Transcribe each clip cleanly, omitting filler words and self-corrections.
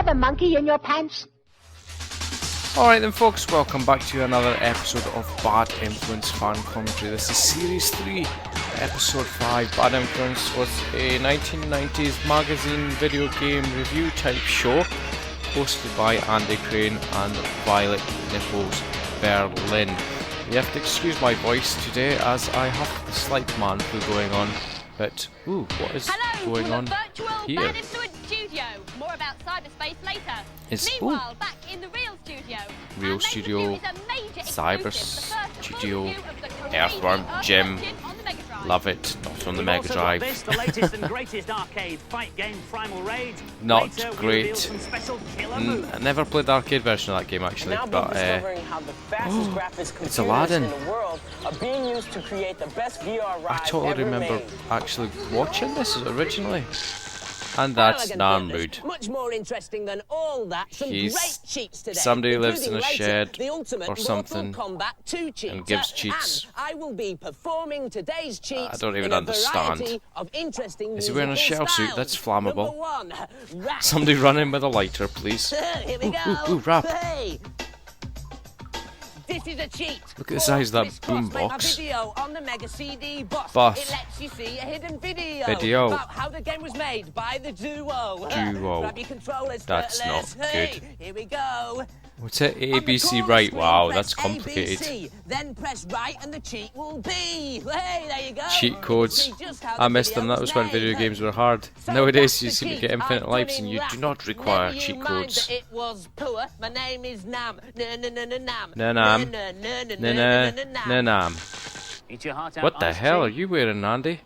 have a monkey in your pants? Alright then folks, welcome back to another episode of Bad Influence Fan Commentary. This is Series 3, Episode 5. Bad Influence was a 1990s magazine video game review type show hosted by Andy Crane and Violet Nipples Berlin. You have to excuse my voice today as I have the slight man flu going on, but what is going on here? Bad Influence Studio. More about cyberspace later. Meanwhile, back in the real studio. Real Studio, Cyber Studio, Earthworm Jim. Love it. Not on the Mega Drive. The latest and greatest arcade fight game, Primal Rage. Not great. I never played the arcade version of that game actually, but it's Aladdin. I totally remember actually watching this originally. And that's Narmrud. Much more interesting than all that. Somebody lives in a shed or something and gives cheats. I will be performing today's cheats. I don't even understand. Is he wearing a shell suit? That's flammable. Somebody run in with a lighter, please. Here we go. Rap. Hey. This is a cheat. Look at the size of that boombox. Video on the Mega CD boss. It lets you see a hidden video about how the game was made by the duo. Grab your controllers. That's not good. Here we go. What's it? ABC right? Wow, that's complicated. ABC, then press right and the cheat will be. Hey, there you go. Cheat codes. I missed them. That was when video games were hard. Nowadays you seem to get infinite lives and you do not require cheat codes. It was poor. My name is Nam. Nam. What the hell are you wearing, Andy?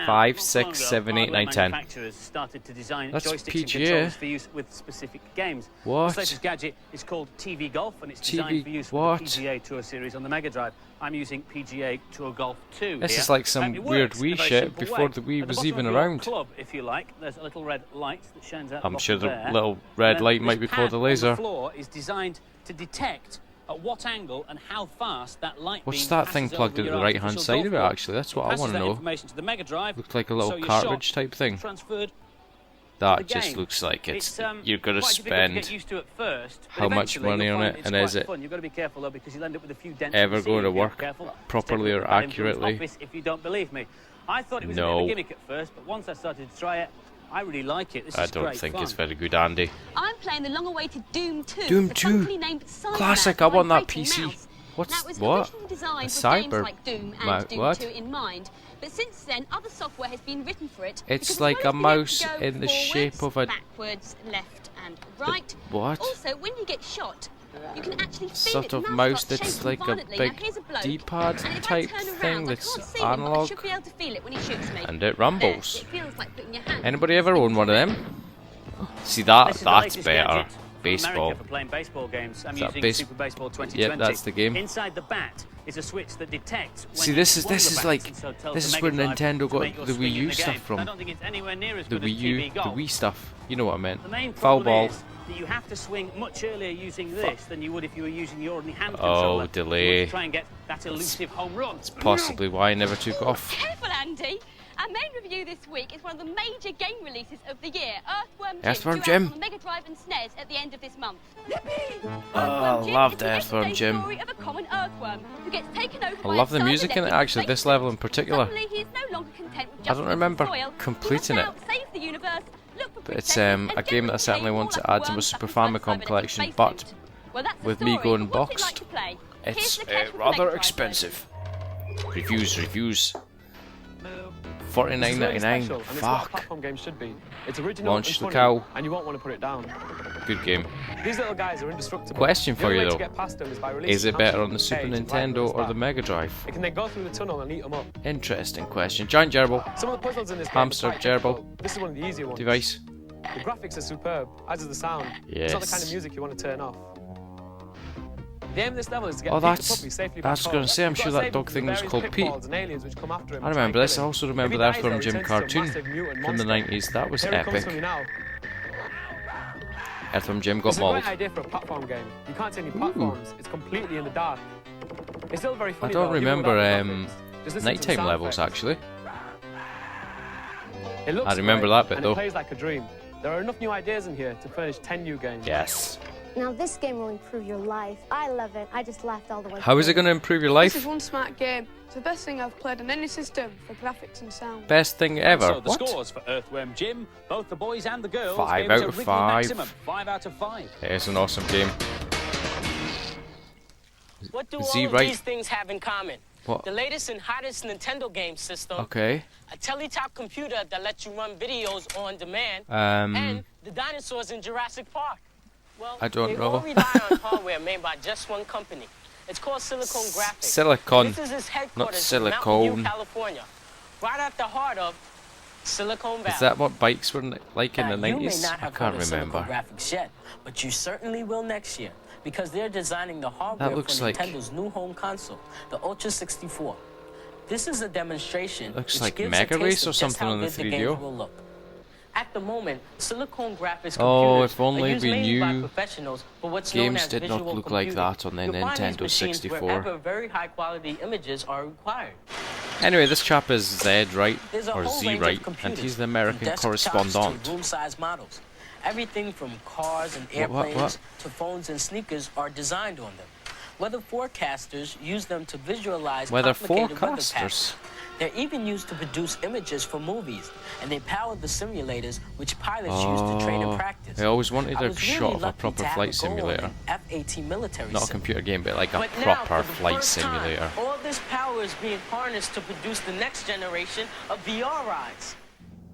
5, 6, 7, 8, 9, 10. That's PGA. For use with specific games. What? This latest gadget is called TV Golf, and it's designed for use with the PGA Tour series on the Mega Drive. I'm using PGA Tour Golf 2. This is like some weird Wii shit before the Wii was even around. Club, if you like, there's a little red light that shines out. I'm sure the little red light might be called a laser. The floor is designed to detect at what angle and how fast that light beam. What's that thing plugged into the right hand side of it actually? That's what I want to know. Looks like a little cartridge type thing. That just looks like it's you're going to spend how much money on it, and is it ever going to work properly or accurately? I thought it was a bit of a gimmick at first, but once I started to try it, I really like it. I don't think it's very good, Andy. I'm playing the long-awaited Doom 2. Doom 2. Classic. I want that PC. What's what? A cyber like Doom and Doom 2 in mind. But since then, other software has been written for it. It's like a mouse in the shape of a backwards, left, and right. What? Also, when you get shot, you can actually feel sort of mouse that's like a big D-pad type thing that's analog, and it rumbles. Anybody ever own one of them? See that's better. Baseball. Is that baseball? Yep, that's the game. Inside the bat is a switch that detects. See, this is where Nintendo got the Wii U stuff from. The Wii stuff. You know what I meant. Foul ball. You have to swing much earlier using this than you would if you were using your ordinary hand controller. Oh, delay. To try and get that elusive home run. That's possibly why I never took off. Careful, Andy. Our main review this week is one of the major game releases of the year, Earthworm Jim. On the Mega Drive and SNES at the end of this month. Oh, I loved Earthworm Jim. Story of a common earthworm who gets taken over I love the music in it, actually, this level in particular. Suddenly, he is no longer content with I just don't remember soil. completing it. Save the universe, look for But it's princesses, a game that I certainly want to add to my Super Famicom collection, but with me going boxed, it's rather expensive. Reviews. $49.99. Fuck. Launch the cow. And you won't want to put it down. Good game. These little guys are indestructible. Question for you though: is it better on the Super Nintendo or the Mega Drive? It can then go through the tunnel and eat them up. Interesting question. Giant gerbil. Some of the puzzles in this hamster gerbil. This is one of the easier ones. Device. The graphics are superb, as is the sound. Yes. It's not the kind of music you want to turn off. The aim of this level is to get I was going to say, I'm sure that dog thing was called Pete. I remember this. I also remember the Earthworm Jim cartoon from the 90s. That was epic. Earthworm Jim got mauled. It's a great idea for a platform game. You can't see any platforms. It's completely in the dark. It's still very funny. I don't remember nighttime levels actually. I remember that bit though. It plays like a dream. There are enough new ideas in here to furnish 10 new games. Yes. Now this game will improve your life. I love it. I just laughed all the way. How is it going to improve your life? This is one smart game. It's the best thing I've played on any system for graphics and sound. Best thing ever. So the What? scores for Earthworm Jim, both the boys and the girls. 5 gave us out a of Wrigley 5. Maximum, 5 out of 5. It's an awesome game. What do Z all of right. these things have in common? What? The latest and hottest Nintendo game system, Okay. a teletop computer that lets you run videos on demand, Um, and the dinosaurs in Jurassic Park. Well, I don't they know. all rely on hardware made by just one company. It's called Silicon Graphics. Silicon. This is its Not headquarters in Mountain silicone. View, California, right at the heart of Silicon Valley. Is that what bikes were like in the You may 90s? not I have can't heard of Silicon remember. Graphics yet, but you certainly will next year, because they're designing the hardware looks for like- Nintendo's new home console, the Ultra 64. This is a demonstration Looks which like gives Mega a taste Race or of just something how on the good 3DO. games will look. At the moment, Silicon Graphics computers Oh, if only are used we mainly by knew professionals for what's known games as did not visual look like computing. that on the You'll find these Nintendo machines 64. wherever very high quality images are required. Anyway, this chap is Zed Wright, There's a or whole Z range of Wright, and computers, he's the from American desktops correspondent. to room-sized models. Everything from cars and What? airplanes to phones and sneakers are designed on them. Weather forecasters use them to visualize Weather complicated weather forecasters? patterns. They're even used to produce images for movies, and they power the simulators which pilots use to train and practice. I always wanted I a was shot really of a lucky proper to have flight a go on simulator. an F-18 military Not a sim. computer game, but like a But now, proper for the flight first time, simulator. all this power is being harnessed to produce the next generation of VR rides.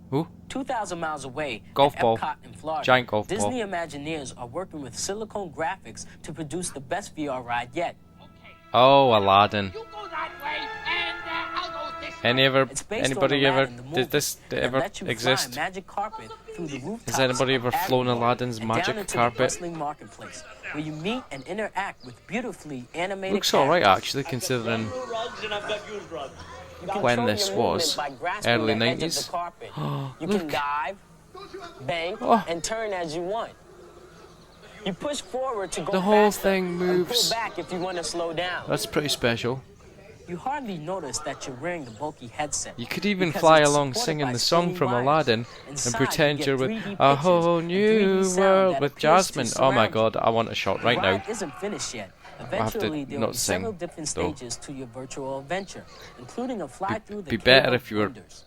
Who? 2,000 miles away, Golf at ball. Epcot in Florida, Giant golf ball. Disney Imagineers are working with Silicon Graphics to produce the best VR ride yet. Oh, Aladdin. It's based Anybody on ever Aladdin, the movie, did this that ever lets you fly a exist? magic carpet through the rooftops Has anybody ever of flown Agrabah Aladdin's and magic down into carpet? The bustling marketplace, where you meet and interact with beautifully animated Looks alright characters. actually, considering You when control this your was, movement by grasping early the edge of 90s. the carpet. You can dive, bank, Oh. and turn as you want. You push forward to go The whole faster thing and pull moves. back if you want to slow down. That's pretty special. You hardly notice that you're wearing the bulky headset. You could even because fly it's along supported singing by the song skinny from wires. Aladdin and Inside, pretend you you're get with 3D a pictures whole and new 3D sound world that with appears to Jasmine. Oh my surround you. god, I want a shot right The now. ride isn't finished yet. have to Eventually, there will not be sing, several different though. stages to your virtual adventure, including a fly through the be better Cave of if you were Wonders.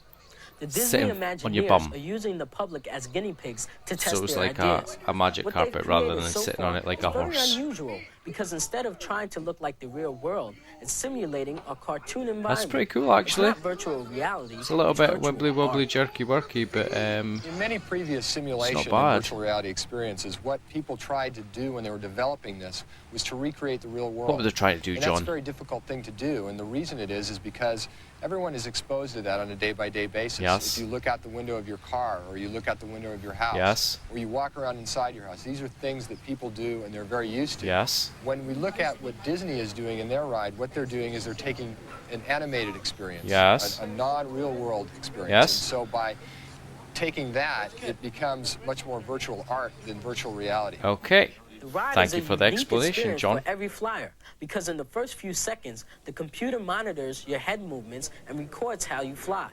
The Disney sitting on your Imagineers bum. are using the public as guinea pigs to test So it was their like ideas. a magic What they've carpet rather created than so sitting far on it like is a very horse. unusual, because instead of trying to look like the real world, it's simulating a cartoon environment. That's pretty cool actually. It's not virtual reality. It's a little it's bit virtual wibbly wobbly art. jerky worky, but In many previous simulation and bad. virtual reality experiences, what people tried to do when they were developing this was to recreate the real world. what were they trying to do, And that's a John? very difficult thing to do, and the reason it is because everyone is exposed to that on a day-by-day basis. Yes. If you look out the window of your car, or you look out the window of your house, Yes. or you walk around inside your house, these are things that people do and they're very used to. Yes. When we look at what Disney is doing in their ride, what they're doing is they're taking an animated experience, Yes. a non-real world experience. Yes. And so by taking that, it becomes much more virtual art than virtual reality. Okay. The ride Thank is you a for the unique explanation, experience John. For every flyer, because in the first few seconds, the computer monitors your head movements and records how you fly.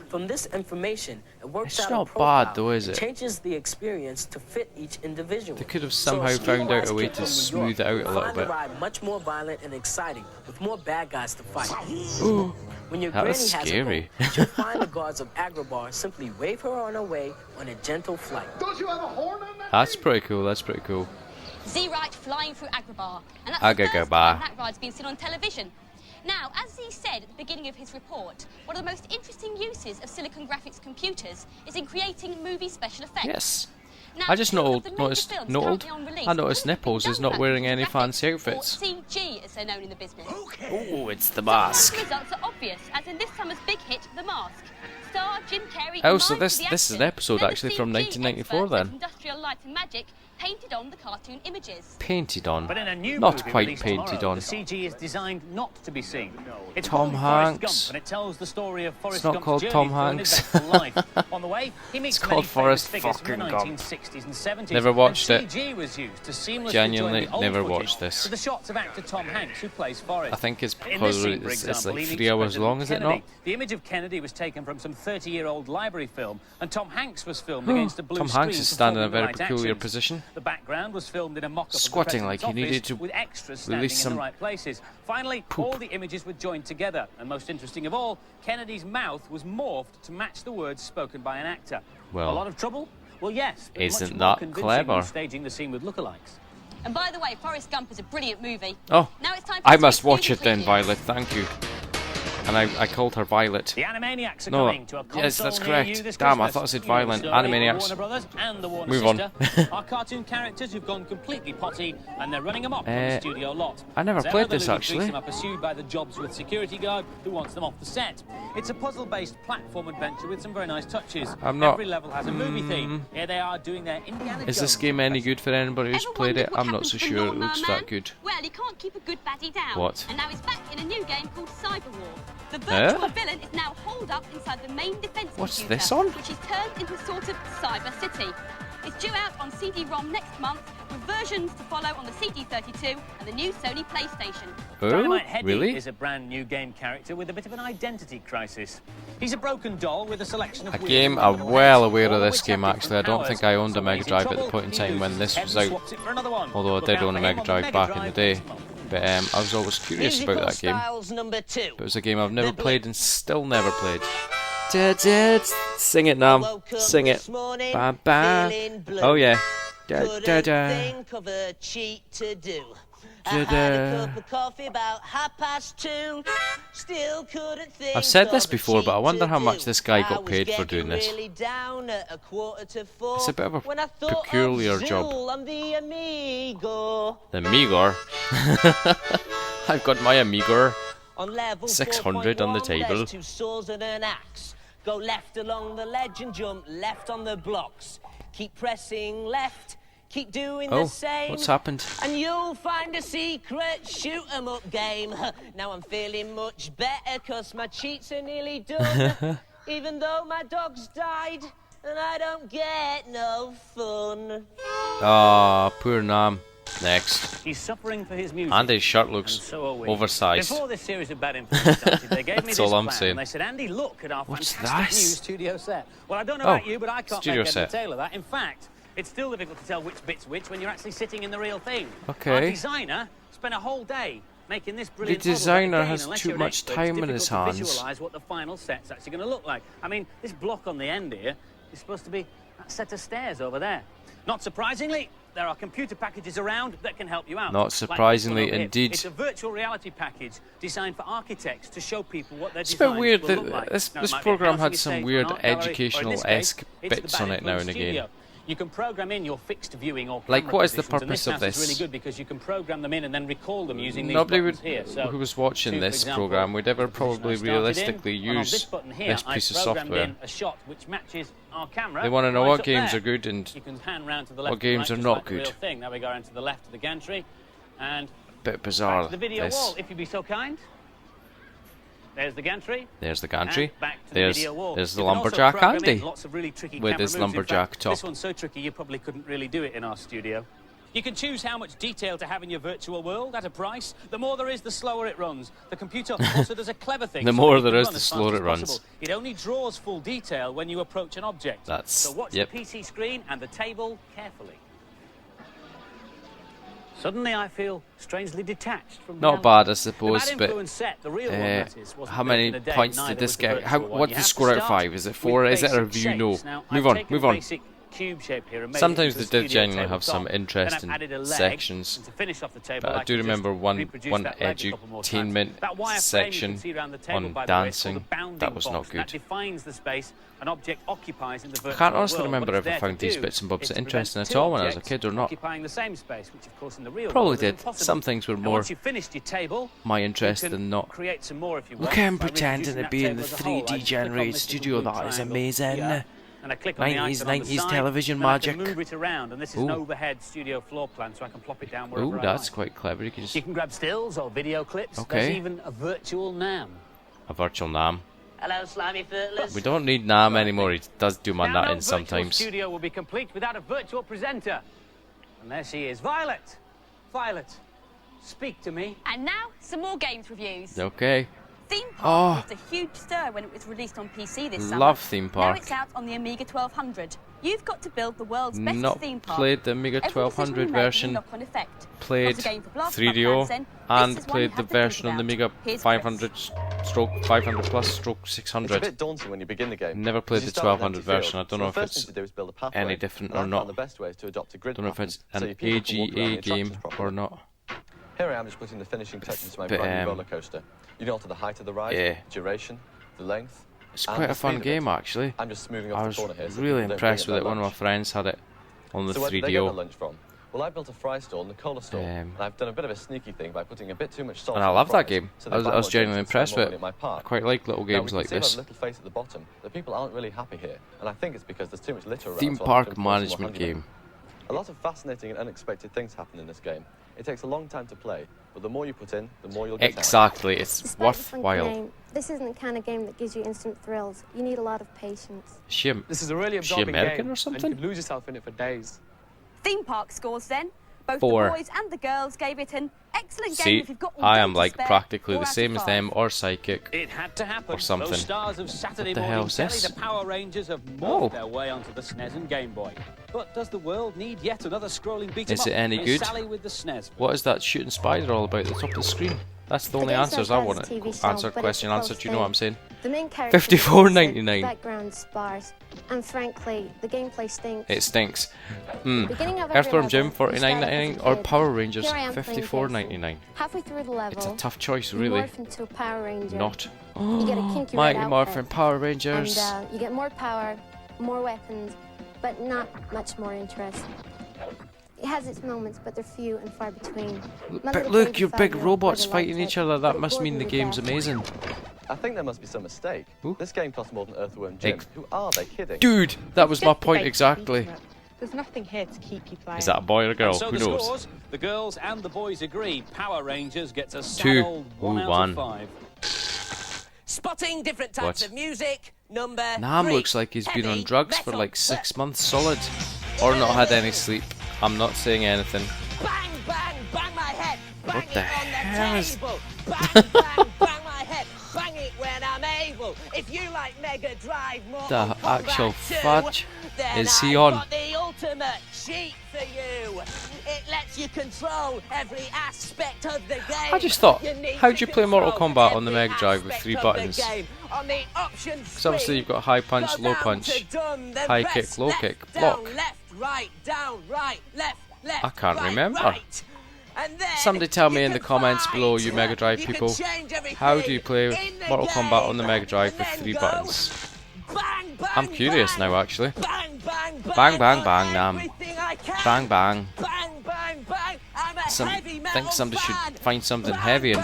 From this information, it works It's out not a profile bad though, is and it? changes the experience to fit each individual. They could have So somehow a found out a way kid to from New smooth York it out a will little find bit. the ride much more violent and exciting, with more bad guys to fight. Ooh, When your that granny was has scary. a boat, you'll find the guards of Agrabah simply wave her on her way on a gentle flight. That's pretty cool. That's pretty cool. Z-Right flying through Agrabah. And that's Agrabah. the first time that ride's been seen on television. Now, as he said at the beginning of his report, one of the most interesting uses of Silicon Graphics computers is in creating movie special effects. Yes. Now, I just two of noticed. the major films currently on release I noticed wouldn't have been Nipples is done not without wearing computer any fancy graphics, outfits. or CG, as they're known in the business. Oh, it's the The mask. results are obvious, as in this summer's big hit, The Mask. Star Jim Carrey. Oh, so minds this the is an action. episode Then the actually from CG 1994 experts then. at Industrial Light and Magic painted on the cartoon images. Painted on. But in a new Not movie quite released painted tomorrow, on. the CG is designed not to be seen. It's Tom called Forrest Hanks. Gump, and it tells the story of Forrest not Gump's called journey Tom through an Hanks. eventful life. On the way, he meets It's many called Forrest famous figures from the fucking Gump. 1960s and 70s. Never watched and it. CG was used to seamlessly Genuinely join the old never footage watched this. with the shots of actor Tom Hanks, who plays Forrest. I think it's In this because scene, for it's example, like he 3 meets hours President long, is it Kennedy. not? The image of Kennedy was taken from some 30-year-old library film, and Tom Hanks was filmed against a blue Tom screen. Hanks is standing in a very performing the right peculiar actions. position. The background was filmed in a mock-up Squatting of the like he President's needed office to with extras standing release in some the right places. Finally, poop. all the images were joined together, and most interesting of all, Kennedy's mouth was morphed to match the words spoken by an actor. Well, a lot of trouble? Well, yes, but isn't much more that convincing clever? than staging the scene with lookalikes. And by the way, Forrest Gump is a brilliant movie. Oh, Now it's time for I us to must review watch the it then, previews. Violet. Thank you. And I called her Violet. The Animaniacs are No, coming to a yes, console that's near correct. you this Damn, I Christmas. thought I said You know the violent. story. Animaniacs. Warner Brothers and the Warner Move on. sister are cartoon characters who've gone completely potty, and they're running amok on the studio lot. I never Sarah, played the this, little actually. threesome, are pursued by the Jobsworth security guard who wants them off the set. It's a puzzle-based platform adventure with some very nice touches. I'm not- Every level has a movie theme. Here they are doing their Indiana Is this Jones game any impression. good for anybody who's Ever played it? wondered what I'm not happened so to sure it Lawnmower looks Man? that good. Well, he can't keep a good baddie down. What? And now he's back in a new game called Cyber War. The virtual villain is now holed up inside the main defense What's computer, this on? which is turned into a sort of cyber city. It's due out on CD-ROM next month, with versions to follow on the CD32 and the new Sony PlayStation. Oh, Dynamite Heady really? is a brand new game character with a bit of an identity crisis. He's a broken doll with a selection of A weird game, and I'm wonderful well heads, aware all of which this have game different actually. I don't powers. think I owned a So when Mega he's in Drive at the trouble, point in he time when loses this his was head and out. swaps it for another one. Although I Look did out own a for Mega him on the Drive Mega back in the Drive day. next month. But I was always curious about that game. But it was a game I've never played and still never played. Sing it, Nam. Sing it. Ba ba. Oh yeah. Da da da. Think of a cheat to do. Da, I had a da. cup of coffee about 2:30. Still couldn't think I've said this of a before, but I cheat wonder to how much do. this guy I got was paid for getting doing this. really down at 3:45 It's a bit of a when I thought peculiar of job. Zool on the Amigo. The Meagor. I've got my Amigo. On level 600 on the 4.1, table. there's 2 swords and an axe. Go left along the ledge and jump left on the blocks. Keep pressing left. Keep doing Oh, the same. what's happened? And you'll find a secret shoot 'em up game. Now I'm feeling much better 'cause my cheats are nearly done. Even though my dog's died and I don't get no fun. Ah, poor Nam. Next. He's suffering for his music. And his shirt And looks so are we. oversized. Before this series of bad influence started, they gave me That's this all I'm plan, saying. and they said, Andy, look at our What's fantastic this? new studio set. Well, I don't know Oh, about you, but I can't studio make head set. or tail of that. In fact, it's still difficult to tell which bit's which when you're actually sitting in the real thing. Okay. Our designer spent a whole day making this brilliant The model, but designer again, has unless too you're an much expert, time it's in his difficult to hands. visualize what the final set's actually going to look like. I mean, this block on the end here is supposed to be that set of stairs over there. Not surprisingly, there are computer packages around that can help you out. Not Like this one surprisingly, over here. indeed. It's a virtual reality package designed for architects to show people what their It's a bit designs weird will that look like. this Now, it might be a program house had on some your weird stage, or an art gallery, or in this educational-esque case, it's the bits on Bad it now and Influence again. Studio. You can program in your fixed viewing or Like, camera what is the positions, and purpose this of house this? is really good because you can program them in and then recall them using these Nobody buttons would, here. So, who was watching for this example, program would ever the position I probably started in, realistically and on use this button here, this piece of I've programmed software. in a shot which matches our camera. They want to know right what up games there. are good and You can pan round to the left what games and are right, not just like the real good. thing. Now we go around to the left of the gantry, and bit back bizarre. to the video This. wall, if you'd be so kind. There's the gantry. There's the gantry. And back to There's the video wall. there's the You can also lumberjack program in Andy lots of really tricky with camera his moves. In lumberjack fact, top. This one's so tricky you probably couldn't really do it in our studio. You can choose how much detail to have in your virtual world at a price. The more there is, the slower it runs. The computer also does a clever thing. The so more that it there can is, run the as fast slower as it runs. possible. It only draws full detail when you approach an object. That's- So watch yep. the PC screen and the table carefully. Suddenly I feel strangely detached from Not reality. bad, I The suppose, Bad but Influence set, the real one, that is, wasn't how built many in a day, points neither did this was the get? How, virtual one. what You did you have to score out of start 5? Is it with 4? Is it a basic review? No. shapes. Now, Move I've on, taken move a on. basic cube shape here and made Sometimes it into they a did studio genuinely have some tabletop. interesting Then I've added a leg, sections, and to finish off the table, but I can do just remember one reproduce that leg a couple more times. edutainment That wireframe you section can see around the table, on by the way, it's called dancing. a bounding That was box. not good. That defines the space an object occupies in the virtual I can't honestly world. remember What if it's I there found to these do bits and bobs is to prevent interesting at two all when I was a objects kid or not. occupying the same space, which of course in the real Probably world is did. impossible. Some things were Now, more once you've finished your table, my you interest can than not. create some more if you Look want. at him by pretending reproducing to that be in table the as a whole. I 3D just click on generated this little studio. blue That is triangle amazing. here. And I click on the 90s, icon on the 90s side, television then I magic. can move it around, and this is an Ooh. overhead studio floor plan, so I can plop it down wherever Ooh, I that's like. quite clever. You can just You can grab stills or video clips. Okay. There's even a virtual NAM. a virtual NAM. Hello, slimy footless. We don't need NAM anymore. He does do my Now, no nutting sometimes. virtual studio will be complete without a virtual presenter. And there she is, Violet. Violet, speak to me. And now, some more games reviews. Okay. Theme Oh. Park was a huge stir when it was released on PC this summer. Love Theme Park. Now it's out on the Amiga 1200. You've got to build the world's best Not theme park. played the Amiga Every decision 1200 you make has a version. knock-on effect. Played Not a game for Blast 3DO Club fans, then. and This is one you played the have to think version on the about. Amiga Here's 500 stroke 500 plus stroke It's a 600. bit daunting when you begin the game. Never played You the start with 1200 empty field, version. I so don't know the if first it's thing to do is build a pathway, any different and or I not. found the best way is to adopt a grid Don't know if pattern, it's so an your people can walk around the AGA game attractions properly. or not. Here I am just putting the finishing touches to my But, brand new roller coaster. You can alter the height of the ride, yeah. duration, the length. It's and quite the a fun speed of game it. actually. I'm just smoothing I off was the corner here. So really people don't impressed bring with it it. One of my lunch. friends had it on the So where did they get their 3DO. lunch from? Well, I built a fry stall and a cola stall, and I've done a bit of a sneaky thing by putting a bit too much salt And on I the love that fries, game. so I they was buy more genuinely drinks and impressed spend more with money it. at my I park. quite like little Now, games we can like see by this. the little face at the bottom that people aren't really happy here, and I think it's because there's too much litter around. Theme so I'll have to park import some more management honey game. A lot of fascinating and unexpected things happen in this game. It takes a long time to play, but the more you put in, the more you'll get out. Exactly, it's Despite the funky worthwhile. name, this isn't the kind of game that gives you instant thrills. You need a lot of patience. This is a really Is she absorbing American game, or something? and you could lose yourself in it for days. Theme Park scores then. Both 4. the boys and the girls gave it an excellent game See, if you've got all I day am to like spare. practically 4 the out same of as 5. them or psychic. It had to happen. Or something. Those stars of Saturday What the morning hell is telly, this? the Power Rangers have Oh. morphed their way onto the SNES and Game Boy. But does the world need yet another scrolling beat 'em Is up? it any May good? Sally with the SNES. What is that shooting spider all about at the top of the screen? That's the only game's answers not I bad want. as a TV show, Answered, but question it's a answered. close You know what I'm thing. saying? The main character $54.99. background sparse, and frankly, the gameplay stinks. It stinks. Beginning of every Earthworm Jim level, you start off as a $49.99 or kid. Power Rangers Here I am playing $54.99. Halfway through the level, It's a tough choice, you really. morph into a Power Ranger. Not. You get a kinky Mighty red Morphin outfit, Power Rangers. and you get more power, more weapons, but not much more interest. It has its moments, but they're few and far between. My But little look, baby you're big 5-year-old robots brother liked fighting it, each other. but That it must bored mean me the to game's death. amazing. I think there must be some mistake. Ooh. This game costs more than Earthworm Jim. Who are they kidding? Dude, that was my Just a point basic exactly. beat 'em up. There's nothing here to keep you playing. Is that a boy or a girl? And so Who the knows? scores, the girls and the boys agree. Power Rangers gets a sad 2. old Ooh, 1 out 1. of 5. Spotting different types What? of music. Number Nam 3. looks like he's been on Heavy drugs for metal. like 6 months solid. Or not had any sleep. I'm not saying anything. Bang, bang, bang my head. Bang What the it on the hell is- table. Bang, bang, bang my head. Bang it when I'm able. If you like Mega Drive more, The actual fudge then is he I've on? got the ultimate cheat for you. It lets you control every aspect of the game. I just thought, need how'd to you play Mortal control Kombat on the every Mega Drive with aspect 3 of buttons? the game. On the option Because obviously screen, you've got high punch, go low down punch, to done, then high press kick, low left, kick, down, block. left, right, down, right, left, left. I can't right, remember. right. And then Somebody tell me you in the can comments below, fight. you Mega Drive You can people, change everything how do you play in the Mortal Kombat on the game. Mega Drive And with then 3 go buttons? Bang, bang, I'm curious bang. now actually. Bang, bang, bang, Bang, bang, on bang, Nam. everything I can. Bang bang. Bang, bang, bang. I'm a heavy metal Think somebody should fan. find something Bang, heavy and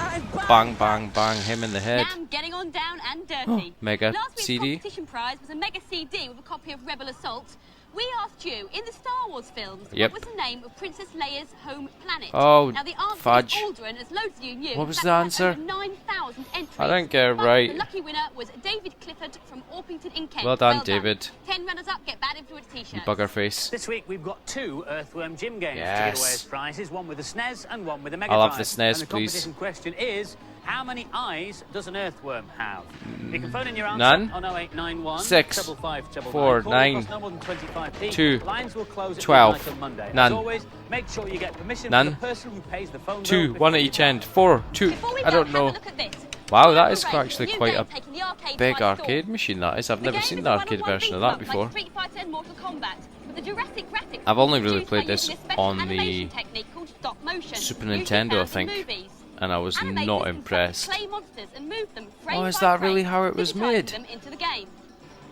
bang bang bang him in the head. Now I'm getting on down and dirty. Mega Last week's CD. competition prize was a Mega CD with a copy of Rebel Assault. We asked you, in the Star Wars films, Yep. what was the name of Princess Leia's home planet? Oh, now the answer fudge. is Alderaan, as loads of you knew. What was That the had answer? over 9,000 entries. I don't get it But right. The lucky winner was David Clifford from Orpington in Kent. Well done, David. 10 runners-up get Bad Influence t-shirts. Bugger face. This week we've got 2 Earthworm Jim games to give Yes. away as prizes, one with a SNES and one with a Mega I'll Drive. have the SNES, and the please. competition question is, how many eyes does an earthworm have? You can phone in your answer None. on 0891 6, 555 4, Call 9, across no more than 25p. 2, Lines will close at 12, midnight on Monday. none. As always, make sure you get permission None. from the person who pays the phone 2, bill 1 before at you each buy. end. 4, 2. Before we I go, don't have know. a look at this. Wow, that New is game, actually new quite game a taking the arcade big by arcade storm. machine, that is. I've The never game seen is the a arcade one-on-one version of beat-em that up before. Like Street Fighter and Mortal Kombat, with the Jurassic graphics I've only really produced by played this using a special on the animation technique called stop motion, Super usually Nintendo, I found in think, movies. and I was Animators not can impressed. clay monsters and move them frame Oh, is by that frame, really how it was digitizing made? them into the game.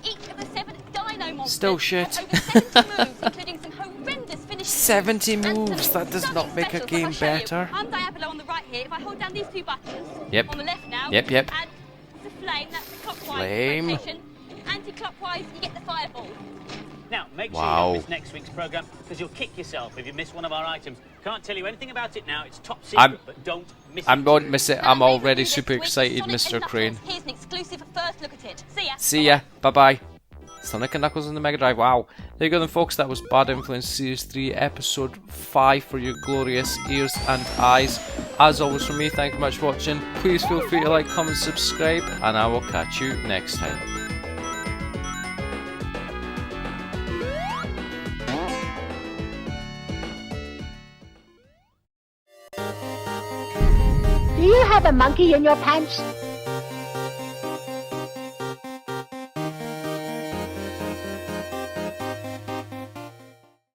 Each of the 7 dino monsters Still shit. has over 70 moves, including some horrendous finishes. 70 and some moves, that does not stunning make a specials, game like I'll show you. better. I'm Diablo on the right here. If I hold down these 2 buttons, Yep. on the left now, Yep, yep. and the flame, that's the clockwise Flame. rotation. Anti-clockwise, you get the fireball. Now, make sure Wow. you don't miss next week's programme, because you'll kick yourself if you miss one of our items. Can't tell you anything about it now, it's top secret, but don't miss it. I won't miss it. I'm already Next super week, excited, Sonic Mr. and Crane. Knuckles. Here's an exclusive first look at it. See ya. See ya. Bye-bye. Sonic and Knuckles on the Mega Drive. Wow. There you go then, folks. That was Bad Influence Series 3, Episode 5 for your glorious ears and eyes. As always from me, thank you much for watching. Please feel free to like, comment, subscribe, and I will catch you next time. Do you have a monkey in your pants?